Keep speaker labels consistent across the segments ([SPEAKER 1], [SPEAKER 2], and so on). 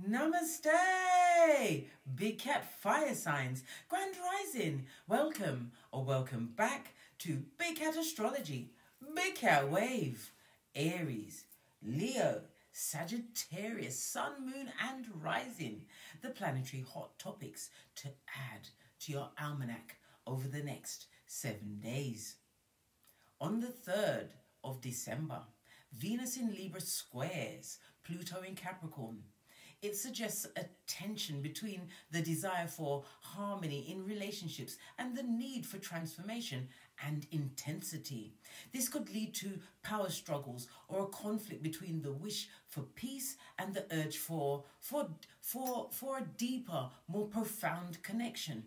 [SPEAKER 1] Namaste, Big Cat Fire Signs, Grand Rising. Welcome or welcome back to Big Cat Astrology, Big Cat Wave, Aries, Leo, Sagittarius, Sun, Moon and Rising. The planetary hot topics to add to your almanac over the next 7 days. On the 3rd of December, Venus in Libra squares Pluto in Capricorn. It suggests a tension between the desire for harmony in relationships and the need for transformation and intensity. This could lead to power struggles or a conflict between the wish for peace and the urge for a deeper, more profound connection.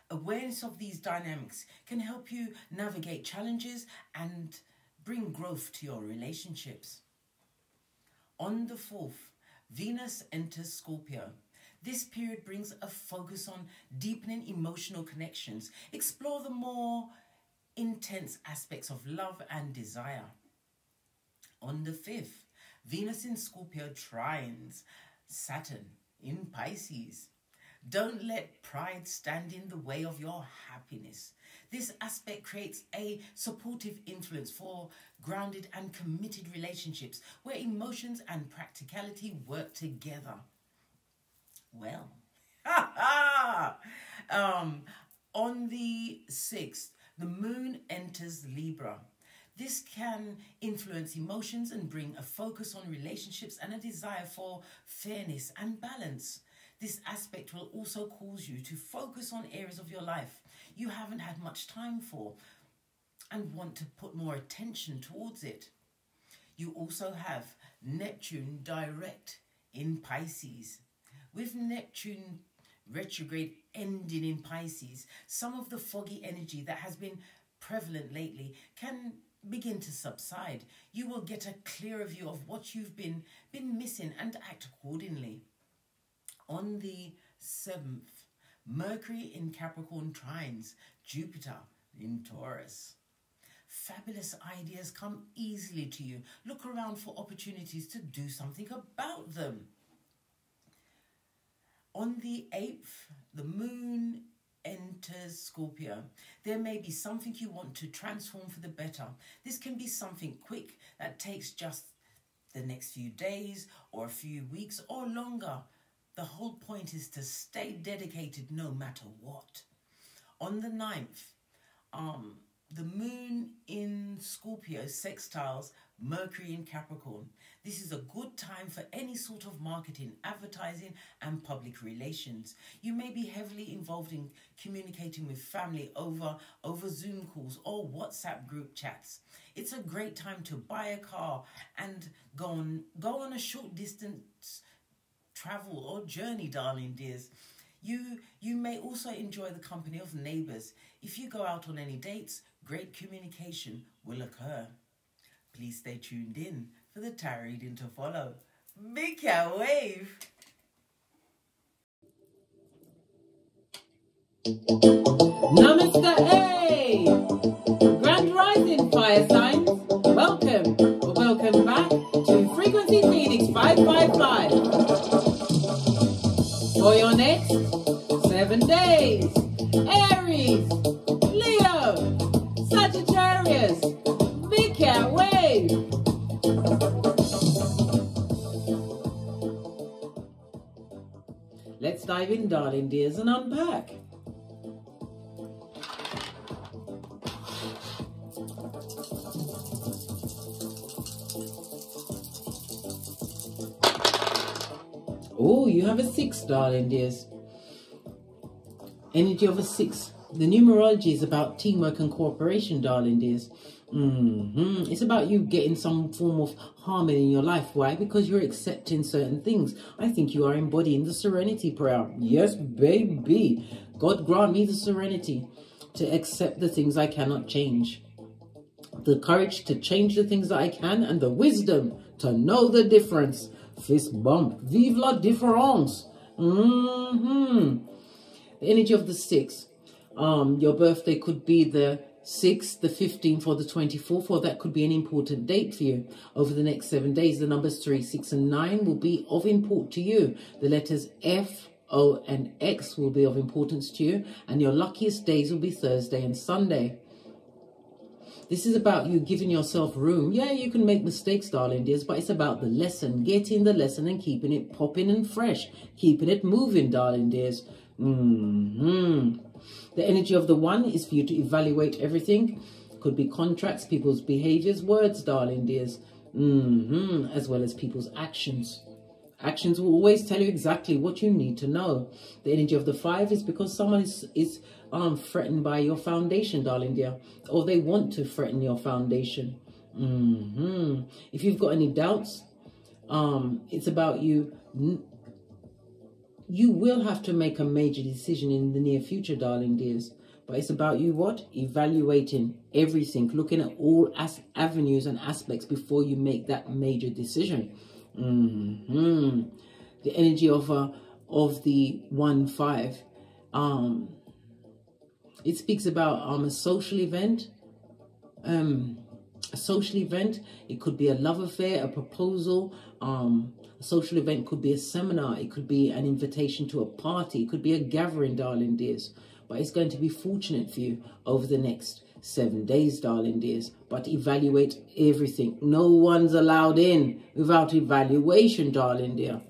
[SPEAKER 1] Awareness of these dynamics can help you navigate challenges and bring growth to your relationships. On the 4th, Venus enters Scorpio. This period brings a focus on deepening emotional connections. Explore the more intense aspects of love and desire. On the 5th, Venus in Scorpio trines Saturn in Pisces. Don't let pride stand in the way of your happiness. This aspect creates a supportive influence for grounded and committed relationships where emotions and practicality work together. Well, on the 6th, the moon enters Libra. This can influence emotions and bring a focus on relationships and a desire for fairness and balance. This aspect will also cause you to focus on areas of your life you haven't had much time for and want to put more attention towards it. You also have Neptune direct in Pisces. With Neptune retrograde ending in Pisces, some of the foggy energy that has been prevalent lately can begin to subside. You will get a clearer view of what you've been missing and act accordingly. On the 7th, Mercury in Capricorn trines Jupiter in Taurus. Fabulous ideas come easily to you. Look around for opportunities to do something about them. On the 8th, the moon enters Scorpio. There may be something you want to transform for the better. This can be something quick that takes just the next few days or a few weeks or longer. The whole point is to stay dedicated no matter what. On the 9th, the moon in Scorpio sextiles Mercury in Capricorn. This is a good time for any sort of marketing, advertising and public relations. You may be heavily involved in communicating with family over Zoom calls or WhatsApp group chats. It's a great time to buy a car and go on a short distance travel or journey, darling dears. You may also enjoy the company of neighbours. If you go out on any dates, great communication will occur. Please stay tuned in for the tarot reading to follow. Big Cat Wave. Namaste, hey! Grand Rising Fire Signs. Welcome or welcome back to Frequency Phoenix 555. For your next 7 days, Aries, Leo, Sagittarius, Big Cat Wave. Let's dive in, darling dears, and unpack. Oh, you have a 6, darling dears. Energy of a 6. The numerology is about teamwork and cooperation, darling dears. It's about you getting some form of harmony in your life. Why? Because you're accepting certain things. I think you are embodying the serenity prayer. Yes, baby. God grant me the serenity to accept the things I cannot change. The courage to change the things that I can and the wisdom to know the difference. Fist bump. Vive la différence. The energy of the 6. Your birthday could be the 6th, the 15th, or the 24th, or that could be an important date for you over the next 7 days. The numbers 3, 6, and 9 will be of import to you. The letters F, O, and X will be of importance to you, and your luckiest days will be Thursday and Sunday. This is about you giving yourself room. Yeah, you can make mistakes, darling dears, but it's about the lesson, getting the lesson and keeping it popping and fresh, keeping it moving, darling dears. The energy of the 1 is for you to evaluate everything. Could be contracts, people's behaviors, words, darling dears, as well as people's actions. Actions will always tell you exactly what you need to know. The energy of the 5 is because someone is threatened by your foundation, darling dear, or they want to threaten your foundation. If you've got any doubts, it's about you. You will have to make a major decision in the near future, darling dears. But it's about you what? Evaluating everything, looking at all avenues and aspects before you make that major decision. The energy of the 1-5. It speaks about a social event. A social event. It could be a love affair, a proposal. A social event could be a seminar. It could be an invitation to a party. It could be a gathering, darling dears. But it's going to be fortunate for you over the next 7 days, darling dears. But evaluate everything. No one's allowed in without evaluation, darling dear.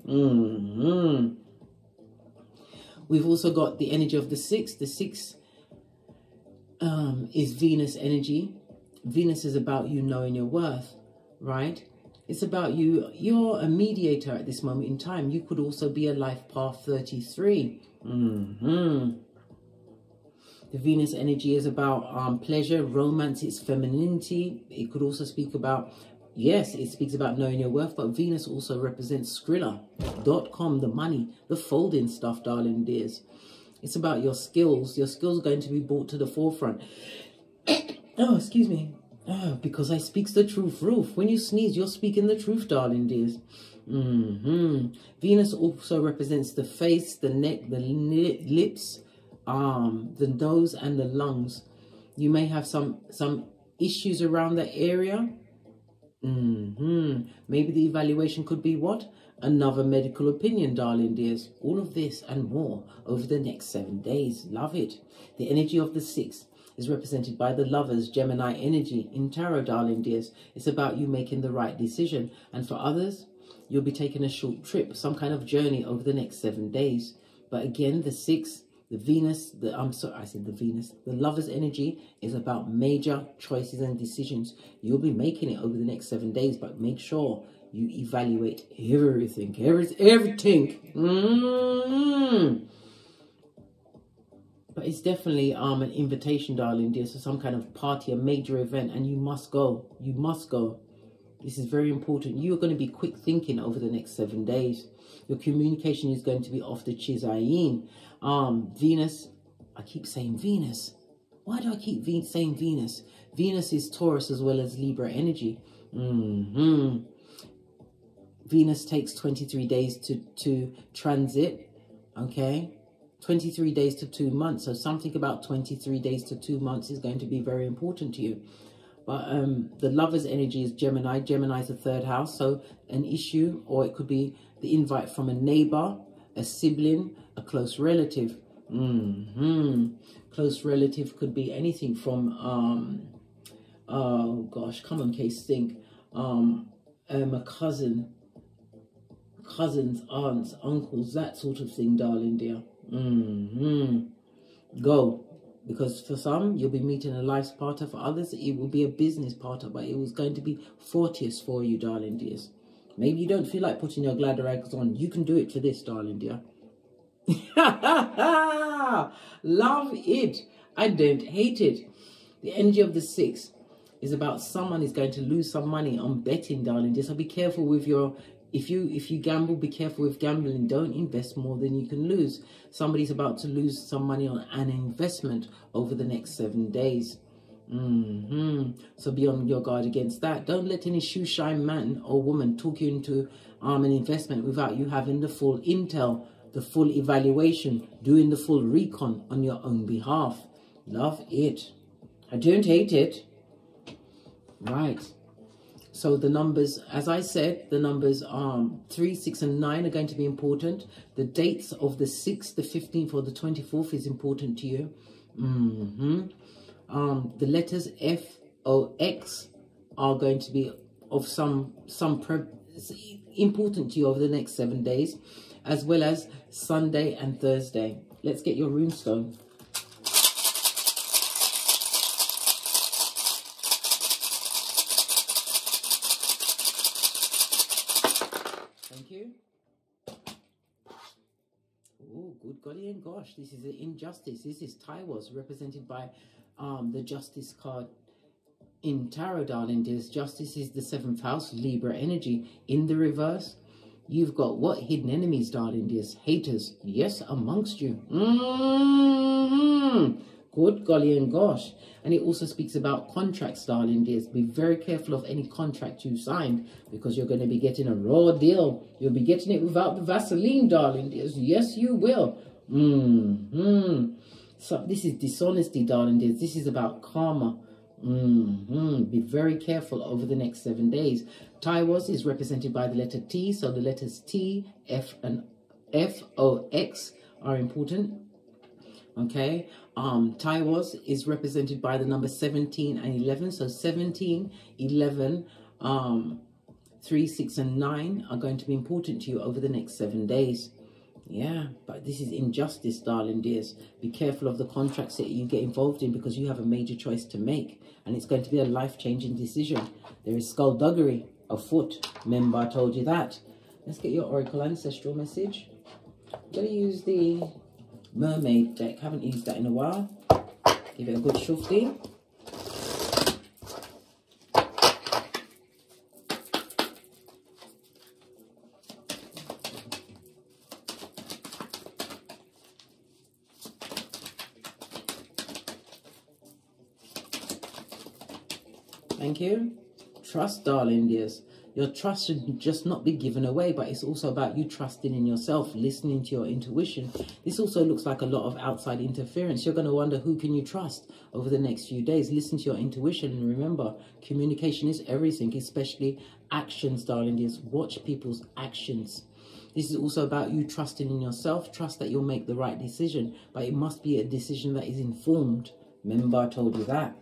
[SPEAKER 1] We've also got the energy of the 6. The 6 is Venus energy. Venus is about you knowing your worth, right? It's about you. You're a mediator at this moment in time. You could also be a life path 33. The Venus energy is about pleasure, romance, it's femininity. It could also speak about, yes, it speaks about knowing your worth, but Venus also represents Skrilla.com, the money, the folding stuff, darling dears. It's about your skills. Your skills are going to be brought to the forefront. Oh, excuse me. Oh, because I speaks the truth, Ruth. When you sneeze, you're speaking the truth, darling dears. Venus also represents the face, the neck, the lips, the nose and the lungs. You may have some issues around that area. Maybe the evaluation could be what? Another medical opinion, darling dears. All of this and more over the next 7 days. Love it. The energy of the 6 is represented by the Lovers, Gemini energy in tarot, darling dears. It's about you making the right decision. And for others, you'll be taking a short trip, some kind of journey over the next 7 days. But again, the 6, the Venus, the Lovers energy is about major choices and decisions. You'll be making it over the next 7 days, but make sure you evaluate everything, everything. But it's definitely an invitation, darling dear, to some kind of party, a major event, and you must go. You must go. This is very important. You're going to be quick thinking over the next 7 days. Your communication is going to be off the chizayin. Venus, I keep saying Venus. Why do I keep saying Venus? Venus is Taurus as well as Libra energy. Venus takes 23 days to transit, okay? 23 days to 2 months. So something about 23 days to 2 months is going to be very important to you. But the Lover's energy is Gemini. Gemini is the 3rd house. So an issue, or it could be the invite from a neighbor, a sibling, a close relative. Close relative could be anything from, oh gosh, come on, Case, think. A cousin, cousins, aunts, uncles, that sort of thing, darling dear. Go. Because for some, you'll be meeting a life's partner. For others, it will be a business partner. But it was going to be fortuitous for you, darling dears. Maybe you don't feel like putting your glider rags on. You can do it for this, darling dear. Love it. I don't hate it. The energy of the 6 is about someone is going to lose some money on betting, darling dear. So be careful with your... If you gamble, be careful with gambling. Don't invest more than you can lose. Somebody's about to lose some money on an investment over the next 7 days. So be on your guard against that. Don't let any shoeshine man or woman talk you into an investment without you having the full intel, the full evaluation, doing the full recon on your own behalf. Love it. I don't hate it. Right. So the numbers, as I said, the numbers 3, 6, and 9 are going to be important. The dates of the 6th, the 15th, or the 24th is important to you. The letters F, O, X are going to be of important to you over the next 7 days, as well as Sunday and Thursday. Let's get your runestone. Thank you. Oh, good golly and gosh, this is an injustice. This is Taiwas, represented by the Justice card in Tarot, darling dears. Justice is the 7th house, Libra energy. In the reverse, you've got what? Hidden enemies, darling dears. Haters, yes, amongst you. Good golly and gosh. And it also speaks about contracts, darling dears. Be very careful of any contract you signed, because you're going to be getting a raw deal. You'll be getting it without the Vaseline, darling dears. Yes, you will. So this is dishonesty, darling dears. This is about karma. Be very careful over the next 7 days. Taiwas is represented by the letter T, so the letters T, F, and F, O, X are important. Okay. Taiwas is represented by the number 17 and 11. So 17, 11, 3, 6, and 9 are going to be important to you over the next 7 days. Yeah, but this is injustice, darling dears. Be careful of the contracts that you get involved in, because you have a major choice to make, and it's going to be a life-changing decision. There is skullduggery afoot. Remember, I told you that. Let's get your Oracle Ancestral message. I'm going to use the Mermaid deck. Haven't used that in a while. Give it a good shufty. Thank you. Trust, darling dears. Your trust should just not be given away, but it's also about you trusting in yourself, listening to your intuition. This also looks like a lot of outside interference. You're going to wonder, who can you trust over the next few days? Listen to your intuition, and remember, communication is everything, especially actions, darling dears. Watch people's actions. This is also about you trusting in yourself. Trust that you'll make the right decision, but it must be a decision that is informed. Remember, I told you that.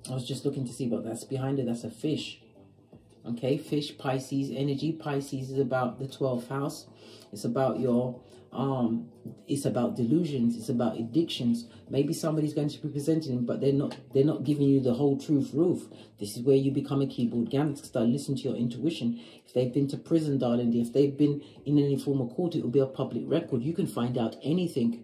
[SPEAKER 1] I was just looking to see what that's behind it. That's a fish. Okay, fish, Pisces energy. Pisces is about the 12th house. It's about your, it's about delusions. It's about addictions. Maybe somebody's going to be presenting, but they're not giving you the whole truth roof. This is where you become a keyboard gangster. Listen to your intuition. If they've been to prison, darling, if they've been in any form of court, it will be a public record. You can find out anything.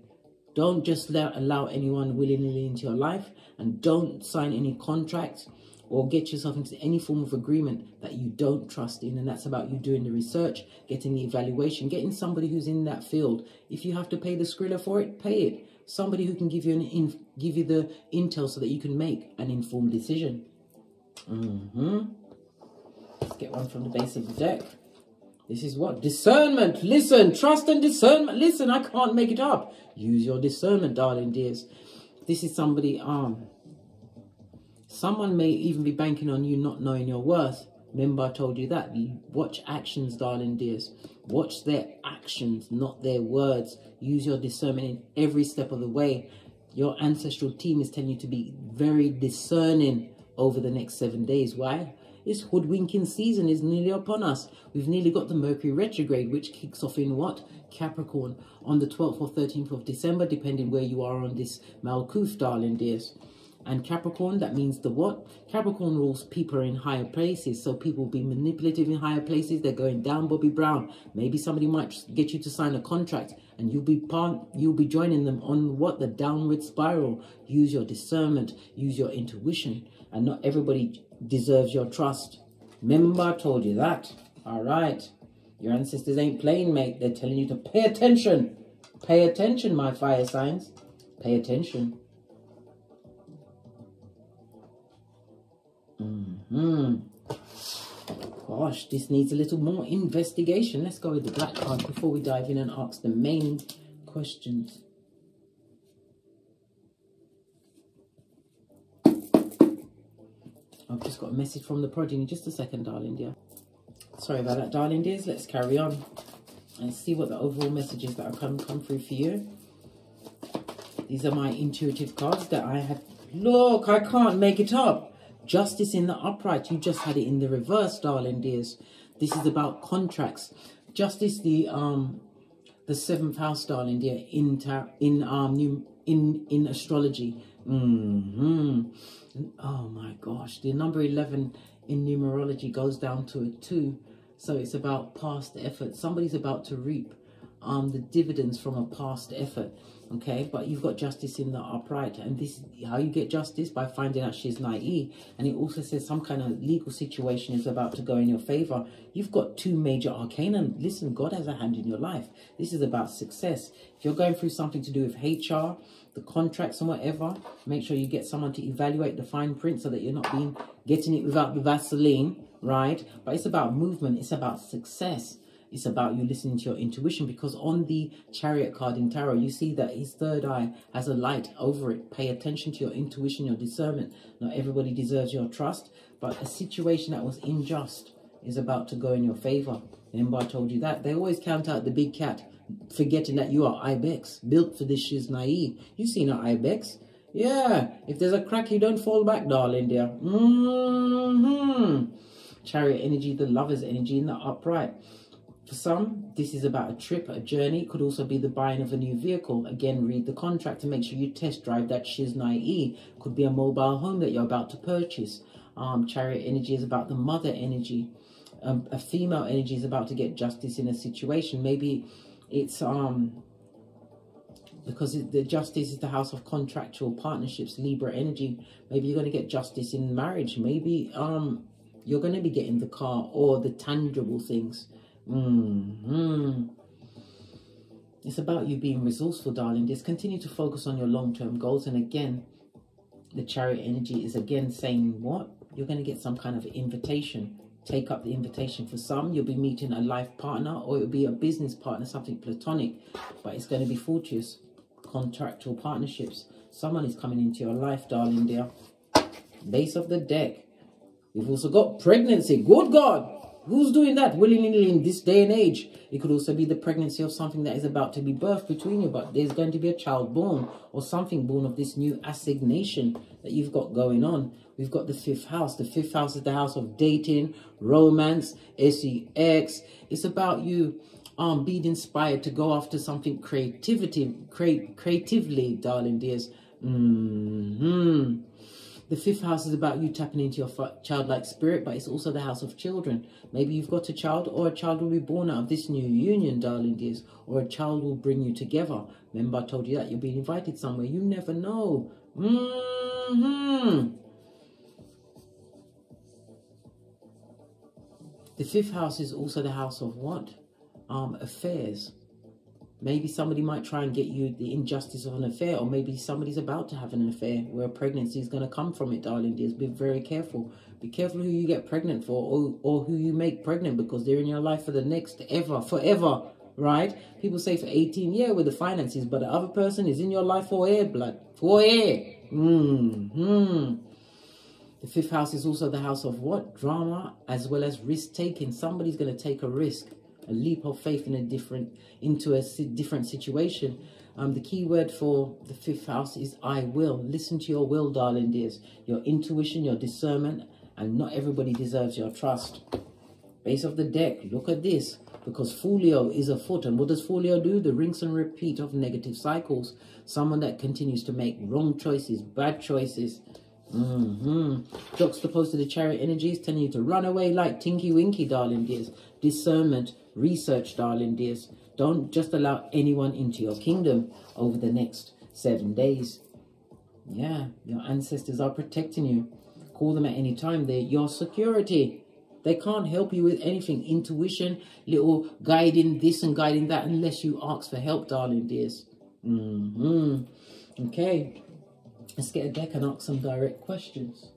[SPEAKER 1] Don't just allow anyone willingly into your life, and don't sign any contract or get yourself into any form of agreement that you don't trust in. And that's about you doing the research, getting the evaluation, getting somebody who's in that field. If you have to pay the skrilla for it, pay it. Somebody who can give you the intel so that you can make an informed decision. Let's get one from the base of the deck. This is what? Discernment. Listen, trust and discernment. Listen, I can't make it up. Use your discernment, darling dears. This is somebody, someone may even be banking on you not knowing your worth. Remember, I told you that. Watch actions, darling dears. Watch their actions, not their words. Use your discernment in every step of the way. Your ancestral team is telling you to be very discerning over the next 7 days. Why? This hoodwinking season is nearly upon us. We've nearly got the Mercury retrograde, which kicks off in what? Capricorn, on the 12th or 13th of December, depending where you are on this Malkuth, darling dears. And Capricorn, that means the what? Capricorn rules people are in higher places. So people will be manipulative in higher places. They're going down Bobby Brown. Maybe somebody might get you to sign a contract, and you'll be joining them on what? The downward spiral. Use your discernment. Use your intuition. And not everybody deserves your trust. Remember, I told you that. All right. Your ancestors ain't playing, mate. They're telling you to pay attention. Pay attention, my fire signs. Pay attention. Gosh, this needs a little more investigation. Let's go with the black card before we dive in and ask the main questions. I've just got a message from the progeny. Just a second, darling dear. Sorry about that, darling dears. Let's carry on and see what the overall messages that have come through for you. These are my intuitive cards that I have. Look, I can't make it up. Justice in the upright. You just had it in the reverse, darling dears. This is about contracts. Justice, the 7th house, darling dear, in astrology. Oh my gosh, the number 11 in numerology goes down to a 2. So it's about past effort. Somebody's about to reap the dividends from a past effort. Okay, but you've got justice in the upright, and this is how you get justice, by finding out she's naive. And it also says some kind of legal situation is about to go in your favor. You've got 2 major arcana. Listen, God has a hand in your life. This is about success. If you're going through something to do with HR, the contracts and whatever, make sure you get someone to evaluate the fine print so that you're not getting it without the Vaseline, right? But it's about movement. It's about success. It's about you listening to your intuition, because on the Chariot card in Tarot, you see that his third eye has a light over it. Pay attention to your intuition, your discernment. Not everybody deserves your trust, but a situation that was unjust is about to go in your favor. Remember I told you that. They always count out the big cat, forgetting that you are Ibex. Built for this, she's naive. You've seen her Ibex. Yeah, if there's a crack, you don't fall back, darling dear. Chariot energy, the Lover's energy in the upright. For some, this is about a trip, a journey. It could also be the buying of a new vehicle. Again, read the contract to make sure you test drive that shiz naive. Could be a mobile home that you're about to purchase. Chariot energy is about the mother energy. A female energy is about to get justice in a situation. Maybe it's because the justice is the house of contractual partnerships, Libra energy. Maybe you're going to get justice in marriage. Maybe you're going to be getting the car or the tangible things. It's about you being resourceful, darling. Just continue to focus on your long-term goals. And again, the Chariot energy is again saying what? You're going to get some kind of invitation. Take up the invitation. For some, you'll be meeting a life partner, or it'll be a business partner, something platonic, but it's going to be fortuitous. Contractual partnerships. Someone is coming into your life, darling dear. Base of the deck. We've also got pregnancy. Good God! Who's doing that willingly in this day and age? It could also be the pregnancy of something that is about to be birthed between you, but there's going to be a child born or something born of this new assignation that you've got going on. We've got the 5th house. The 5th house is the house of dating, romance, sex. It's about you being inspired to go after something creatively, darling dears. The 5th house is about you tapping into your childlike spirit, but it's also the house of children. Maybe you've got a child, or a child will be born out of this new union, darling dears, or a child will bring you together. Remember I told you that you're being invited somewhere. You never know. The 5th house is also the house of what? Affairs. Maybe somebody might try and get you the injustice of an affair, or maybe somebody's about to have an affair where a pregnancy is going to come from it, darling dears. Be very careful. Be careful who you get pregnant for, or who you make pregnant, because they're in your life for the next forever, right? People say for 18 years with the finances, but the other person is in your life for air, blood. For air. The 5th house is also the house of what? Drama, as well as risk-taking. Somebody's going to take a risk. A leap of faith in into a different situation. The key word for the 5th house is I will. Listen to your will, darling dears. Your intuition, your discernment, and not everybody deserves your trust. Base of the deck, look at this. Because Folio is afoot. And what does Folio do? The rinse and repeat of negative cycles. Someone that continues to make wrong choices, bad choices. Juxtaposed to the Chariot energies, telling you to run away like Tinky Winky, darling dears. Discernment, research, darling dears. Don't just allow anyone into your kingdom over the next 7 days. Yeah, your ancestors are protecting you. Call them at any time. They're your security. They can't help you with anything. Intuition, little guiding this and guiding that, unless you ask for help, darling dears. Okay. Let's get a deck and ask some direct questions.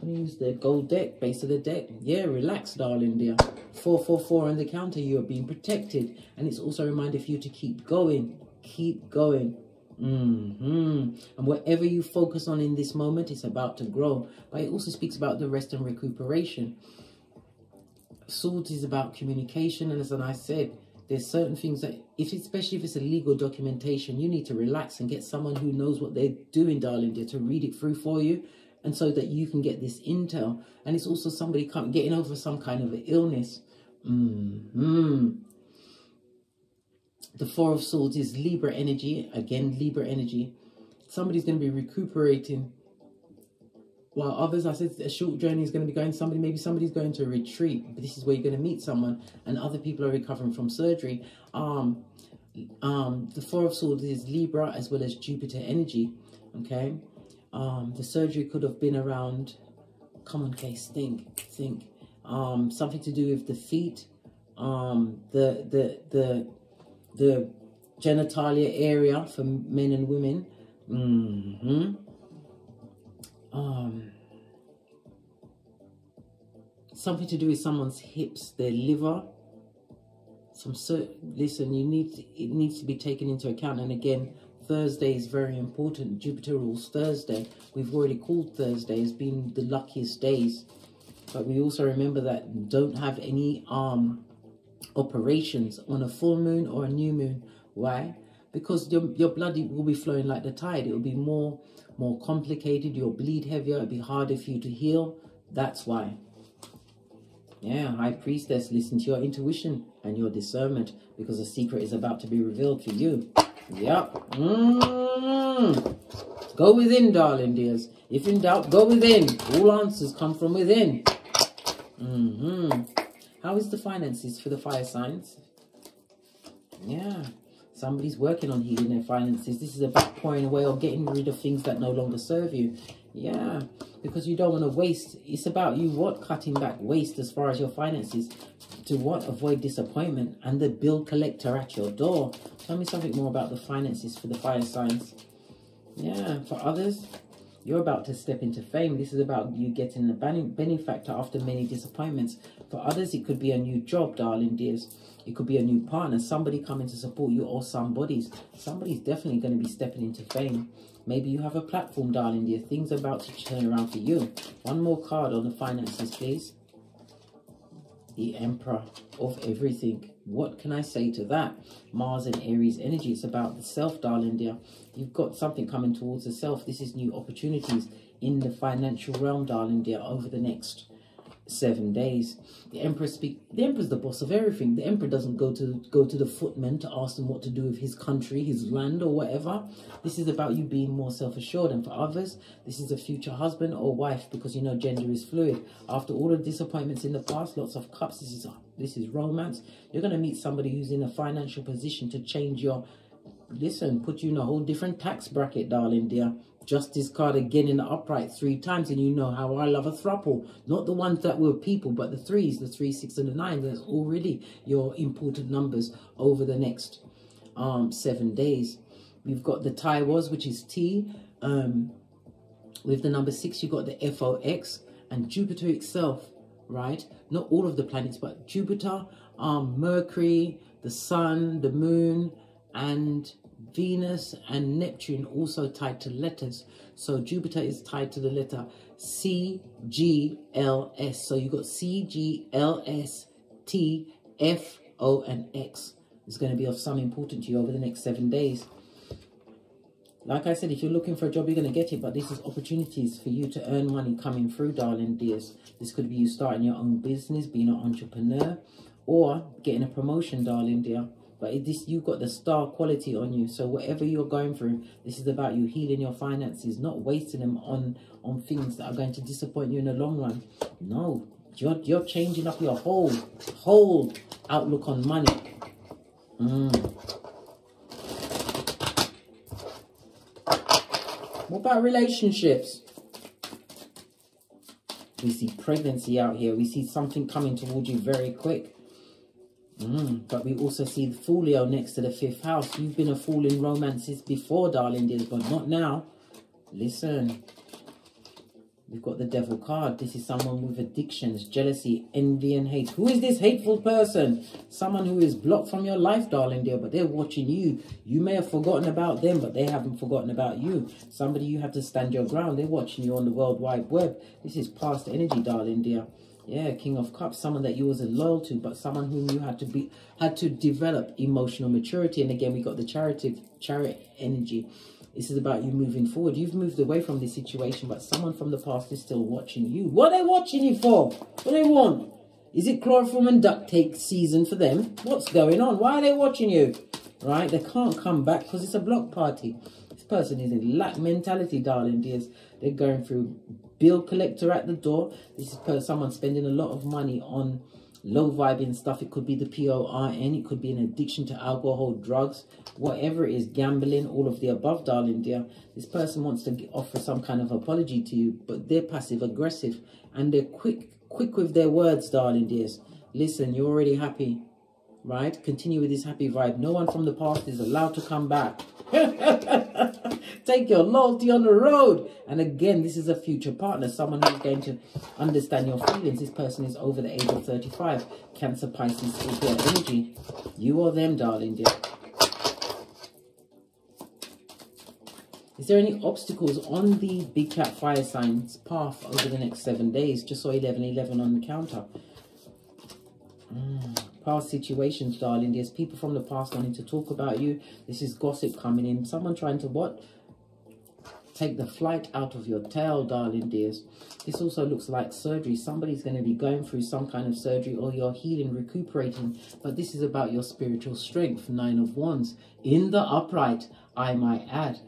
[SPEAKER 1] I'm going to use the gold deck, base of the deck. Yeah, relax, darling dear. 444 on the counter. You are being protected. And it's also a reminder for you to keep going. Keep going.
[SPEAKER 2] And whatever you focus on in this moment, it's about to grow. But it also speaks about the rest and recuperation. Swords is about communication, and as I said, there's certain things that, especially if it's a legal documentation, you need to relax and get someone who knows what they're doing, darling dear, to read it through for you, and so that you can get this intel. And it's also somebody getting over some kind of an illness. The Four of Swords is Libra energy. Again, Libra energy. Somebody's going to be recuperating. While others, I said, a short journey is going to be going. Maybe somebody's going to a retreat. But this is where you're going to meet someone. And other people are recovering from surgery. The Four of Swords is Libra as well as Jupiter energy. Okay. The surgery could have been around. Come on, case. Think. Something to do with the feet. The genitalia area for men and women. Something to do with someone's hips, their liver. Listen, it needs to be taken into account. And again, Thursday is very important. Jupiter rules Thursday. We've already called Thursday as being the luckiest days. But we also remember that don't have any operations on a full moon or a new moon. Why? Because your blood will be flowing like the tide. It will be more complicated. You'll bleed heavier. It'll be harder for you to heal. That's why. Yeah, High Priestess, listen to your intuition and your discernment, because a secret is about to be revealed for you. Yep. Go within, darling dears. If in doubt, go within. All answers come from within. How is the finances for the fire signs? Yeah. Somebody's working on healing their finances. This is about pouring away or getting rid of things that no longer serve you. Yeah. Because you don't want to waste. It's about you cutting back waste as far as your finances. To avoid disappointment and the bill collector at your door. Tell me something more about the finances for the fire signs. Yeah. For others, you're about to step into fame. This is about you getting a benefactor after many disappointments. For others, it could be a new job, darling dears. It could be a new partner, somebody coming to support you, or somebody's definitely going to be stepping into fame. Maybe you have a platform, darling dear. Things are about to turn around for you. One more card on the finances, please. The Emperor of everything. What can I say to that? Mars and Aries energy. It's about the self, darling dear. You've got something coming towards the self. This is new opportunities in the financial realm, darling dear, over the next 7 days. The Emperor's the boss of everything. The Emperor doesn't go to the footmen to ask them what to do with his country, his land, or whatever. This is about you being more self-assured. And for others, this is a future husband or wife, because you know gender is fluid. After all the disappointments in the past, lots of cups, this is romance. You're going to meet somebody who's in a financial position to change your, put you in a whole different tax bracket, darling dear. Justice card again in the upright 3 times, and you know how I love a throuple. Not the ones that were people, but the 3s, the 3, 6, and the 9. That's already your important numbers over the next 7 days. We've got the Taiwas, which is T. With the number 6, you've got the FOX and Jupiter itself, right? Not all of the planets, but Jupiter, Mercury, the Sun, the Moon, and Venus and Neptune also tied to letters. So Jupiter is tied to the letter C, G, L, S. So you've got C, G, L, S, T, F, O, and X. It's going to be of some importance to you over the next 7 days. Like I said, if you're looking for a job, you're going to get it. But this is opportunities for you to earn money coming through, darling dears. This could be you starting your own business, being an entrepreneur, or getting a promotion, darling dear. But you've got the star quality on you. So whatever you're going through, this is about you healing your finances, not wasting them on things that are going to disappoint you in the long run. No, you're changing up your whole outlook on money. What about relationships? We see pregnancy out here. We see something coming towards you very quick. But we also see the Fool Leo next to the 5th house. You've been a fool in romances before, darling dears, but not now. Listen. We've got the Devil card. This is someone with addictions, jealousy, envy, and hate. Who is this hateful person? Someone who is blocked from your life, darling dear, but they're watching you. You may have forgotten about them, but they haven't forgotten about you. Somebody you have to stand your ground. They're watching you on the World Wide Web. This is past energy, darling dear. Yeah, King of Cups, someone that you wasn't loyal to, but someone whom you had to develop emotional maturity. And again, we got the chariot energy. This is about you moving forward. You've moved away from this situation, but someone from the past is still watching you. What are they watching you for? What do they want? Is it chloroform and duct tape season for them? What's going on? Why are they watching you? Right? They can't come back because it's a block party. This person is in lack mentality, darling dears. They're going through bill collector at the door. This is someone spending a lot of money on low vibing stuff. It could be the PORN. It could be an addiction to alcohol, drugs, whatever it is, gambling, all of the above, darling dear. This person wants to offer some kind of apology to you, but they're passive aggressive and they're quick with their words, darling dears. Listen, you're already happy, right? Continue with this happy vibe. No one from the past is allowed to come back. Take your loyalty on the road. And again, this is a future partner, someone who's going to understand your feelings. This person is over the age of 35. Cancer, Pisces, Scorpio energy. You or them, darling dear. Is there any obstacles on the Big Cat fire signs path over the next 7 days? Just saw 1111 on the counter. Past situations, darling. There's people from the past wanting to talk about you. This is gossip coming in. Someone trying to what? Take the flight out of your tail, darling dears. This also looks like surgery. Somebody's going to be going through some kind of surgery, or you're healing, recuperating. But this is about your spiritual strength. 9 of Wands. In the upright, I might add.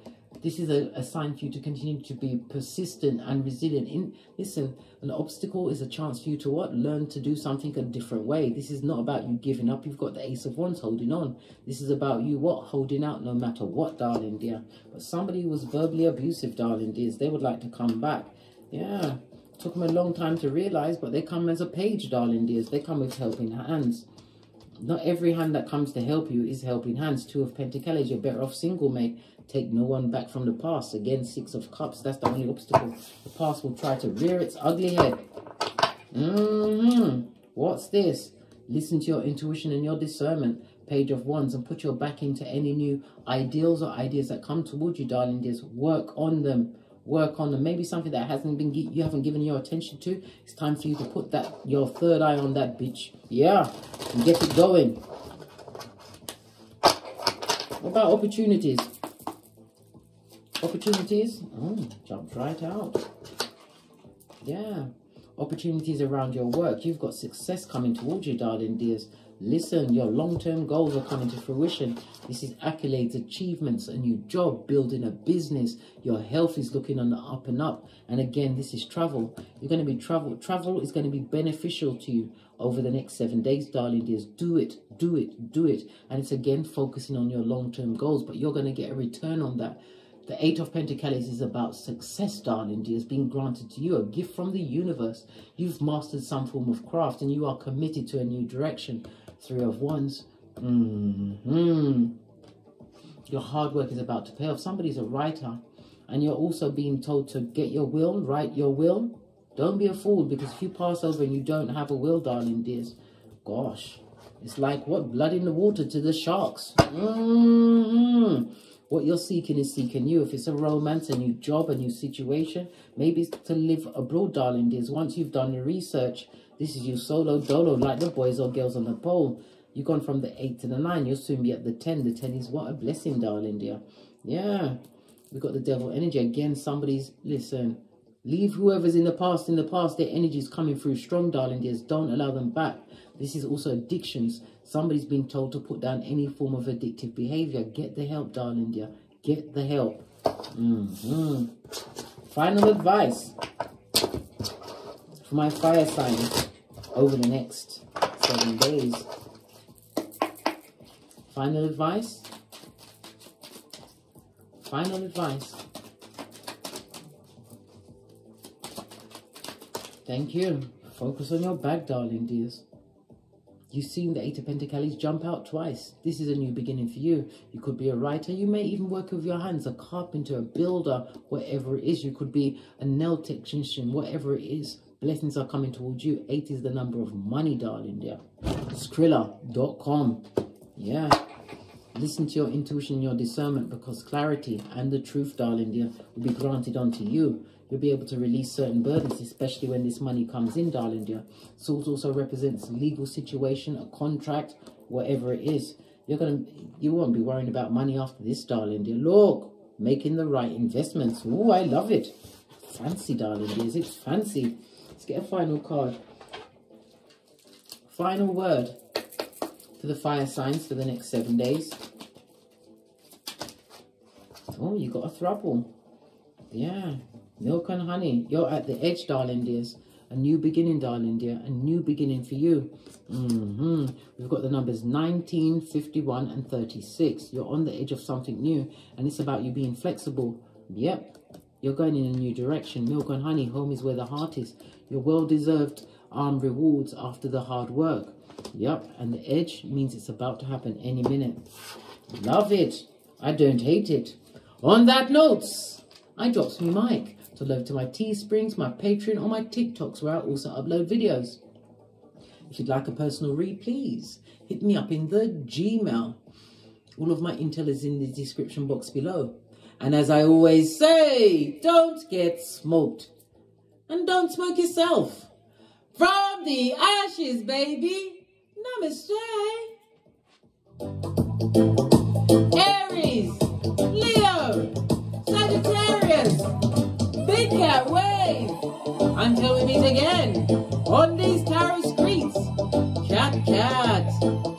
[SPEAKER 2] This is a sign for you to continue to be persistent and resilient. Listen, an obstacle is a chance for you to what? Learn to do something a different way. This is not about you giving up. You've got the Ace of Wands holding on. This is about you what? Holding out no matter what, darling dear. But somebody who was verbally abusive, darling dears, they would like to come back. Yeah, took them a long time to realize, but they come as a page, darling dears. They come with helping hands. Not every hand that comes to help you is helping hands. 2 of Pentacles, you're better off single, mate. Take no one back from the past. Again, 6 of Cups, that's the only obstacle. The past will try to rear its ugly head. What's this? Listen to your intuition and your discernment. Page of Wands, and put your back into any new ideals or ideas that come towards you, darling dears. Work on them. Work on them. Maybe something that hasn't been you haven't given your attention to. It's time for you to put your third eye on that bitch. Yeah, and get it going. What about opportunities? Opportunities? Oh, jumped right out. Yeah. Opportunities around your work. You've got success coming towards you, darling dears. Listen, your long-term goals are coming to fruition. This is accolades, achievements, a new job, building a business. Your health is looking on the up and up. And again, this is travel. You're going to be travel. Travel is going to be beneficial to you over the next 7 days, darling dears. Do it, do it, do it. And it's again focusing on your long-term goals, but you're going to get a return on that. The 8 of Pentacles is about success, darling dears, being granted to you, a gift from the universe. You've mastered some form of craft and you are committed to a new direction. 3 of Wands. Your hard work is about to pay off. Somebody's a writer and you're also being told to get your will, write your will. Don't be a fool, because if you pass over and you don't have a will, darling dears, gosh, it's like what? Blood in the water to the sharks. What you're seeking is seeking you. If it's a romance, a new job, a new situation, maybe it's to live abroad, darling dears. Once you've done the research, this is you solo dolo, like the boys or girls on the pole. You've gone from the 8 to the 9. You'll soon be at the 10. The 10 is what? A blessing, darling dear. Yeah. We've got the devil energy. Again, somebody's, listen, leave whoever's in the past. In the past, their energy is coming through strong, darling dears. Don't allow them back. This is also addictions. Somebody's being told to put down any form of addictive behavior. Get the help, darling dear. Get the help. Final advice for my fire signs over the next 7 days. Final advice. Final advice. Thank you. Focus on your back, darling dears. You've seen the Eight of Pentacles jump out twice. This is a new beginning for you. You could be a writer. You may even work with your hands, a carpenter, a builder, whatever it is. You could be a nail technician, whatever it is. Blessings are coming towards you. 8 is the number of money, darling. Yeah. Skrilla.com. Yeah. Listen to your intuition, your discernment, because clarity and the truth, darling dear, will be granted unto you. You'll be able to release certain burdens, especially when this money comes in, darling dear. Swords also represents a legal situation, a contract, whatever it is. You won't be worrying about money after this, darling dear. Look, making the right investments. Oh, I love it. Fancy, darling dears. It's fancy. Let's get a final card. Final word for the fire signs for the next 7 days. Oh, you got a throuple. Yeah. Milk and honey. You're at the edge, darling dears. A new beginning, darling dear. A new beginning for you. We've got the numbers 19, 51, and 36. You're on the edge of something new. And it's about you being flexible. Yep. You're going in a new direction. Milk and honey. Home is where the heart is. Your well-deserved rewards after the hard work. Yep. And the edge means it's about to happen any minute. Love it. I don't hate it. On that note, I drops me mic to love to my Teesprings, my Patreon, or my TikToks, where I also upload videos. If you'd like a personal read, please hit me up in the Gmail. All of my intel is in the description box below. And as I always say, don't get smoked. And don't smoke yourself. From the ashes, baby. Namaste. Aries, Leo, Sagittarius, Big Cat Wave. Until we meet again on these tarot streets. Cat.